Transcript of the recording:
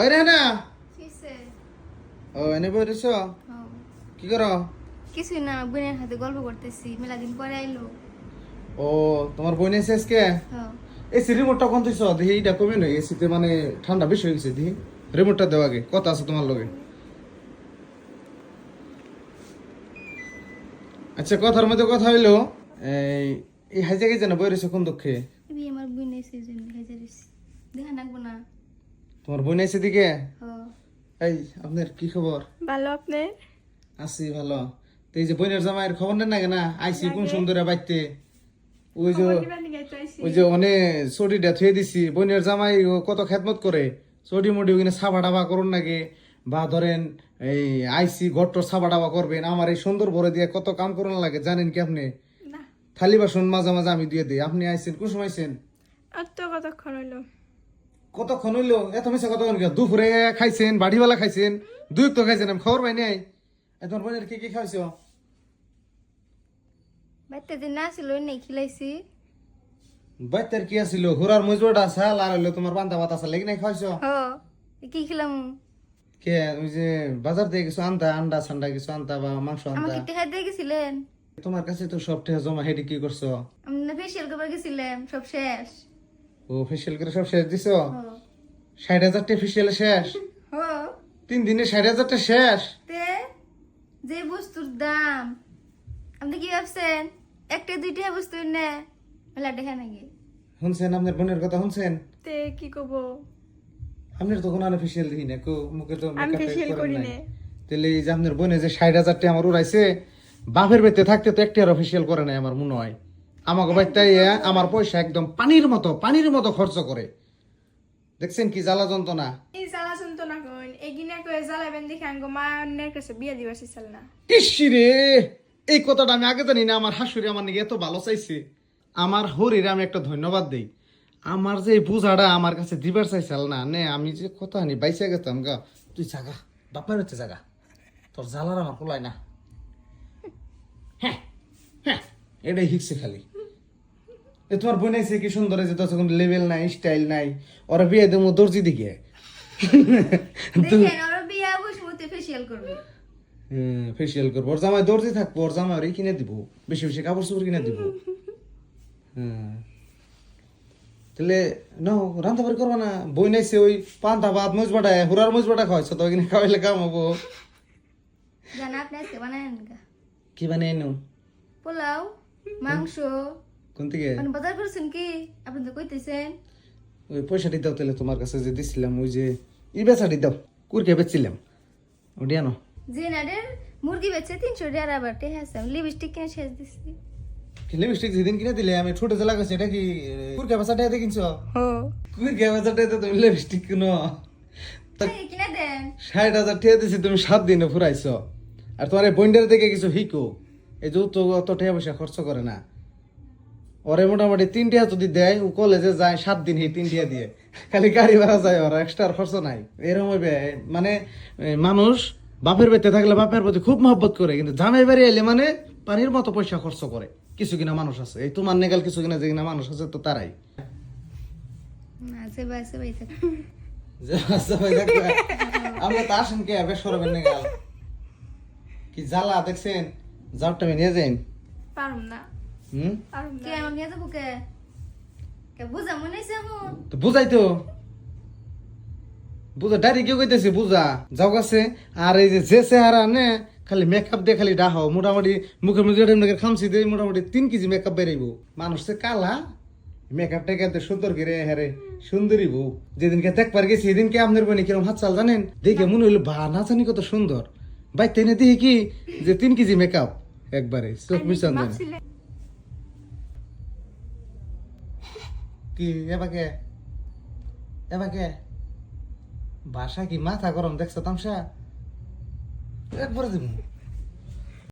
ওই রে না কিসে? ও এনে বইরেছ কি করো? কিছুই না, বোনের হাতে গল্প করতেছি, মেলা দিন পরে আইলো। ও তোমার বোন এসে আজকে হ্যাঁ। এসি রিমোটটা কোন দিছ দেখি এইটা কমে নয় এসিতে মানে ঠান্ডা বেশি হয়ে গেছে দেখি রিমোটটা দেওয়া আগে কথা আছে তোমার লগে। আচ্ছা কথার মধ্যে কথা হইলো এই এই হাইজা কে জানা বইরেছে কোন দুঃখে? এবি আমার বোন এসে জন্য হাজারিস দেখা নাকবো না। তোমার বোন এসে দিকে হ্যাঁ। এই আপনার কি খবর? ভালো আপনি? আছি ভালো। তো এই যে বোনের জামাইয়ের খবর নেন না কেনা আইসি কোন সুন্দরে বাইতে ওই যে ওই যে অনেক চটিটা থুয়ে দিছি বোনের জামাই ও কত খেদমত করে চটি মুটি ওখানে সাবা ডাবা করুন নাকি বা ধরেন এই আইসি ঘরটর সাবা ডাবা করবেন আমার এই সুন্দর ভরে দিয়ে কত কাম করুন লাগে জানেন কি আপনি? না। থালি বাসন মাঝে মাঝে আমি দিয়ে দিই আপনি আইসেন কোন সময় আইসেন? আর তো কতক্ষণ হইলো? কতক্ষণ হইলো এত মিশা কতক্ষণ কি দুপুরে খাইছেন বাড়িওয়ালা খাইছেন দুই তো খাইছেন আমি খবর পাই নাই তোমার বোনের কি কি খাইছো? বাচ্চা দিন না ছিল নেই খিলাইছি। বাইতের কি আছিল ঘোরার মজুরটা আছে আর হইলো তোমার পান্তা ভাত আছে লেগে নাই খাইছো? কি খিলাম? কে ওই যে বাজার থেকে কিছু আনতা আন্ডা সান্ডা কিছু আনতা বা মাংস আনতা আমাকে টেহা দিয়ে গেছিলেন? তোমার কাছে তো সব টেহা জমা হেডি কি করছো? আমি না ফেসিয়াল করবার গেছিলাম, সব শেষ। ও ফেসিয়াল করে সব শেষ দিছো? হ্যাঁ। 60,000 টাকা ফেসিয়াল শেষ? হ্যাঁ। 3 দিনে 60,000 টাকা শেষ? তে যে বস্তুর দাম আপনি কি ভাবছেন একটা দুইটা বস্তু না মেলা দেখা নাকি? শুনছেন আপনার বোনের কথা শুনছেন? তে কি কব? আপনার তো কোনো ফেসিয়াল দেখি না কো মুখে তো আমি makeup ফেসিয়াল করেন করি নাই। না। তাহলে এই যে আপনার বোনে যে 60,000 টাকা আমার উড়াইছে বাপের বেতে থাকতে তো একটা অফিসিয়াল করে নাই আমার মনে হয়। আমাকে বাইতে আমার পয়সা একদম পানির মতো খরচ করে দেখছেন কি জ্বালা যন্ত্রণা। এই জ্বালা যন্ত্রণা কোন এগিনা কয়ে জ্বালাবেন দেখে আঙ্গ মায়ের কাছে বিয়া দিবার চাইছিল না। ইসি রে এই কথাটা আমি আগে জানি না আমার হাসুরি আমার নাকি এত ভালো চাইছে আমার হরির আমি একটা ধন্যবাদ দেই আমার যে এই বুঝাটা আমার কাছে দিবার চাইছিল না নে আমি যে কথা নি বাইসে গেতাম গা তুই জাগা বাপার হচ্ছে জাগা তোর জ্বালার আমার পোলায় না হ্যাঁ হ্যাঁ এটাই হিকছে খালি এ তোমার বোনাইছে কি সুন্দর যে তোর কোনো লেভেল নাই স্টাইল নাই ওরা বিয়ে দেবো দর্জি দিকে দেখেন ওরা বিয়া বসমতে ফেসিয়াল করবে। ফেসিয়াল করবো ওর জামাই দর্জি থাকবো ওর জামাই ওরই কিনে দিব বেশি বেশি কাপড় চোপড় কিনে দিব। তাহলে নাও রান্না বাড়ি করবা না বই নাইছে ওই পান্তা ভাত মজবাটা হুরার মজবাটা খাওয়াইছো তো ওইখানে খাওয়াইলে কাম হবো। জানা আপনি আজকে বানায়েন গা কি বানিয়ে নো? পোলাও মাংস। কোন থেকে? মানে বাজার করছেন কি আপনি তো কইতেছেন? ওই পয়সাটি দাও তাহলে তোমার কাছে যে দিছিলাম ওই যে ই বেচাটি দাও কুরকে বেচছিলাম ওটি আনো। যে নাডের মুরগি বেচে 300 টাকা আবার টেহা আছে, লিপস্টিক কিনে শেষ দিছি। লিপস্টিক যেদিন কিনে দিলে আমি ছোট যে লাগাচ্ছি এটা কি কুরকে বেচাটা এতে কিনছো? কুরকে বেচাটা তুমি লিপস্টিক কিনো কিনে দেন। 60,000 টাকা দিছি তুমি 7 দিনে ফুরাইছো আর তোমার এই বইন্ডার থেকে কিছু হিকো এই যে তো অত টাকা পয়সা খরচ করে না ওরে মোটামুটি 3 টাকা যদি দেয় ও কলেজে যায় 7 দিন এই 3 টাকা দিয়ে খালি গাড়ি ভাড়া যায় ওরা এক্সট্রা খরচ নাই এরকম হইবে মানে মানুষ বাপের বাড়িতে থাকলে বাপের প্রতি খুব মহব্বত করে কিন্তু জামাই বাড়ি এলে মানে পানির মতো পয়সা খরচ করে কিছু কিনা মানুষ আছে এই তোমার নেগাল কিছু কিনা যে কিনা মানুষ আছে তো তারাই না যে বাইসে বাই থাকে আমরা তো আসেন কে বেশ সরবেন নেগাল কি জ্বালা দেখছেন যাওটা আমি নিয়ে যাইন পারুম না। পারুম কে না। আমার নিয়ে যাবো কে? কে বুঝা মনে হইছে এখন? তো বুঝাই তো বুঝা ডাইরি কেউ কইতেছে বুঝা যাও কাছে আর এই যে চেহারা নে খালি মেকআপ দিয়ে খালি ডাহ মোটামুটি মুখের মধ্যে খামছি দিয়ে মোটামুটি 3 কেজি মেকআপ বেরাইব মানুষ সে কালা মেকআপ টেকাতে সুন্দর করে হ্যারে সুন্দরী বউ যেদিনকে দেখবার গেছি সেদিনকে আপনার বোনে কিরম হাত চাল জানেন দেখে মনে হইলো বা না জানি কত সুন্দর বাইতে এনে দেখি কি যে 3 কেজি মেকআপ একবারে চোখ মিশান দেন কি এবাকে এবাকে বাসা কি মাথা গরম দেখছো তামসা একবারে দিব